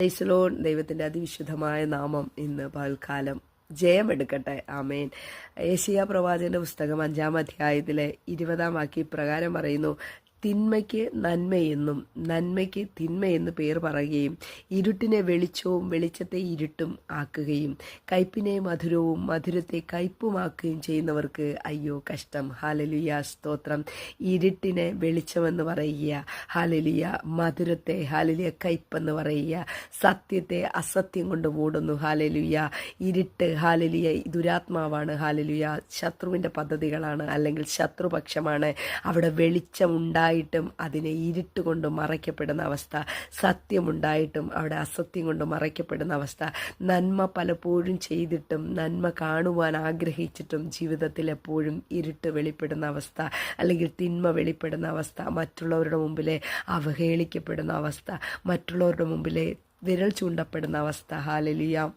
Praise Lord. ദൈവത്തിൻ്റെ അതിവിശുദ്ധമായ നാമം ഇന്ന് പകൽക്കാലം ജയമെടുക്കട്ടെ. ആമേൻ. യെശയ്യാ പ്രവാചകന്റെ പുസ്തകം 5-ാം അധ്യായത്തിലെ 20-ാം വാക്യം പ്രകാരം പറയുന്നു, തിന്മയ്ക്ക് നന്മയെന്നും നന്മയ്ക്ക് തിന്മയെന്ന് പേർ പറയുകയും ഇരുട്ടിനെ വെളിച്ചവും വെളിച്ചത്തെ ഇരുട്ടും ആക്കുകയും കയ്പിനെ മധുരവും മധുരത്തെ കയ്പുമാക്കുകയും ചെയ്യുന്നവർക്ക് അയ്യോ കഷ്ടം. ഹാലലുയ, സ്തോത്രം. ഇരുട്ടിനെ വെളിച്ചമെന്ന് പറയുക, ഹാലലുയ. മധുരത്തെ ഹാലലുയ കയ്പെന്ന് പറയുക. സത്യത്തെ അസത്യം കൊണ്ട് മൂടുന്നു, ഹാലലുയ. ഇരുട്ട് ഹാലലുയ ദുരാത്മാവാണ്, ഹാലലുയ. ശത്രുവിൻ്റെ പദ്ധതികളാണ്, അല്ലെങ്കിൽ ശത്രുപക്ഷമാണ്. അവിടെ വെളിച്ചമുണ്ടായിട്ടും അതിനെ ഇരുട്ട് കൊണ്ട് മറയ്ക്കപ്പെടുന്ന അവസ്ഥ, സത്യമുണ്ടായിട്ടും അവിടെ അസത്യം കൊണ്ട് മറയ്ക്കപ്പെടുന്ന അവസ്ഥ, നന്മ പലപ്പോഴും ചെയ്തിട്ടും നന്മ കാണുവാൻ ആഗ്രഹിച്ചിട്ടും ജീവിതത്തിൽ എപ്പോഴും ഇരുട്ട് വെളിപ്പെടുന്ന അവസ്ഥ, അല്ലെങ്കിൽ തിന്മ വെളിപ്പെടുന്ന അവസ്ഥ, മറ്റുള്ളവരുടെ മുമ്പിലെ അവഹേളിക്കപ്പെടുന്ന അവസ്ഥ, മറ്റുള്ളവരുടെ മുമ്പിലെ വിരൽ ചൂണ്ടപ്പെടുന്ന അവസ്ഥ. ഹാലലുയ.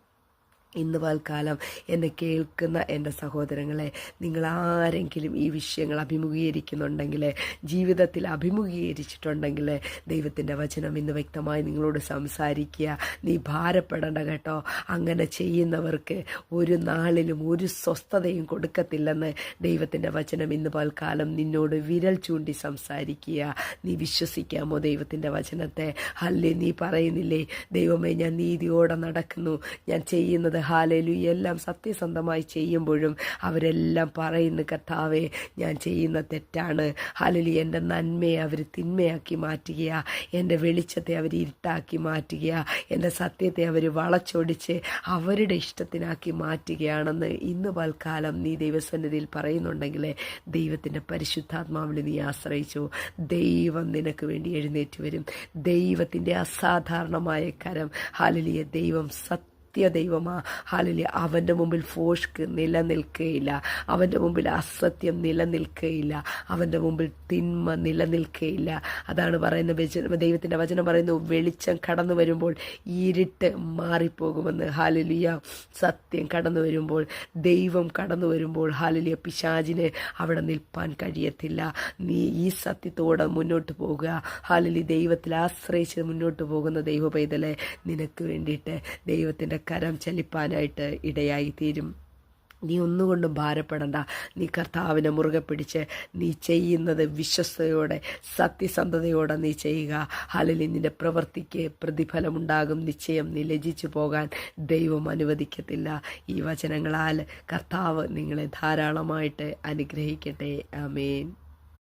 ഇന്ന് പൽക്കാലം എന്നെ കേൾക്കുന്ന എൻ്റെ സഹോദരങ്ങളെ, നിങ്ങൾ ആരെങ്കിലും ഈ വിഷയങ്ങൾ അഭിമുഖീകരിക്കുന്നുണ്ടെങ്കിൽ, ജീവിതത്തിൽ അഭിമുഖീകരിച്ചിട്ടുണ്ടെങ്കിൽ, ദൈവത്തിൻ്റെ വചനം ഇന്ന് വ്യക്തമായി നിങ്ങളോട് സംസാരിക്കുക. നീ ഭാരപ്പെടേണ്ട കേട്ടോ. അങ്ങനെ ചെയ്യുന്നവർക്ക് ഒരു നാളിലും ഒരു സ്വസ്ഥതയും കൊടുക്കത്തില്ലെന്ന് ദൈവത്തിൻ്റെ വചനം ഇന്ന് പൽക്കാലം നിന്നോട് വിരൽ ചൂണ്ടി സംസാരിക്കുക. നീ വിശ്വസിക്കാമോ ദൈവത്തിൻ്റെ വചനത്തെ? അല്ലേ നീ പറയുന്നില്ലേ, ദൈവമേ ഞാൻ നീതിയോടെ നടക്കുന്നു, ഞാൻ ചെയ്യുന്നത് ഹാലേലൂയ എല്ലാം സത്യസന്ധമായി ചെയ്യുമ്പോഴും അവരെല്ലാം പറയുന്നു, കർത്താവേ ഞാൻ ചെയ്യുന്ന തെറ്റാണ്. ഹാലേലൂയ, എൻ്റെ നന്മയെ അവർ തിന്മയാക്കി മാറ്റുക, എൻ്റെ വെളിച്ചത്തെ അവർ ഇരുട്ടാക്കി മാറ്റുക, എൻ്റെ സത്യത്തെ അവർ വളച്ചൊടിച്ച് അവരുടെ ഇഷ്ടത്തിനാക്കി മാറ്റുകയാണെന്ന് ഇന്ന് പൽക്കാലം നീ ദൈവസന്നിധിയിൽ പറയുന്നുണ്ടെങ്കിൽ, ദൈവത്തിൻ്റെ പരിശുദ്ധാത്മാവിൽ നീ ആശ്രയിച്ചു. ദൈവം നിനക്ക് വേണ്ടി എഴുന്നേറ്റ് വരും. ദൈവത്തിൻ്റെ അസാധാരണമായ കരം, ഹാലേലൂയ. ദൈവം ദൈവമാ, ഹാലലുയ. അവൻ്റെ മുമ്പിൽ ഫോഷ്ക്ക് നിലനിൽക്കുകയില്ല, അവൻ്റെ മുമ്പിൽ അസത്യം നിലനിൽക്കുകയില്ല, അവൻ്റെ മുമ്പിൽ തിന്മ നിലനിൽക്കുകയില്ല. അതാണ് പറയുന്ന ദൈവത്തിൻ്റെ വചനം പറയുന്നു, വെളിച്ചം കടന്നു വരുമ്പോൾ ഇരുട്ട് മാറിപ്പോകുമെന്ന്. ഹാലലുയ. സത്യം കടന്നു വരുമ്പോൾ, ദൈവം കടന്നു വരുമ്പോൾ, ഹാലലുയ, പിശാചിന് അവിടെ നിൽപ്പാൻ കഴിയത്തില്ല. നീ ഈ സത്യത്തോടെ മുന്നോട്ട് പോകുക. ഹാലലുയ. ദൈവത്തിൽ ആശ്രയിച്ച് മുന്നോട്ട് പോകുന്ന ദൈവ പൈതലെ, നിനക്ക് വേണ്ടിയിട്ട് ദൈവത്തിൻ്റെ കരം ചലിപ്പാനായിട്ട് ഇടയായി തീരും. നീ ഒന്നുകൊണ്ടും ഭാരപ്പെടണ്ട. നീ കർത്താവിനെ മുറുകെ പിടിച്ച് നീ ചെയ്യുന്നത് വിശ്വസ്തയോടെ സത്യസന്ധതയോടെ നീ ചെയ്യുക. ഹാലലി. നിന്റെ പ്രവൃത്തിക്ക് പ്രതിഫലമുണ്ടാകും നിശ്ചയം. നീ ലജിച്ചു പോകാൻ ദൈവം അനുവദിക്കത്തില്ല. ഈ വചനങ്ങളാൽ കർത്താവ് നിങ്ങളെ ധാരാളമായിട്ട് അനുഗ്രഹിക്കട്ടെ. ആമേൻ.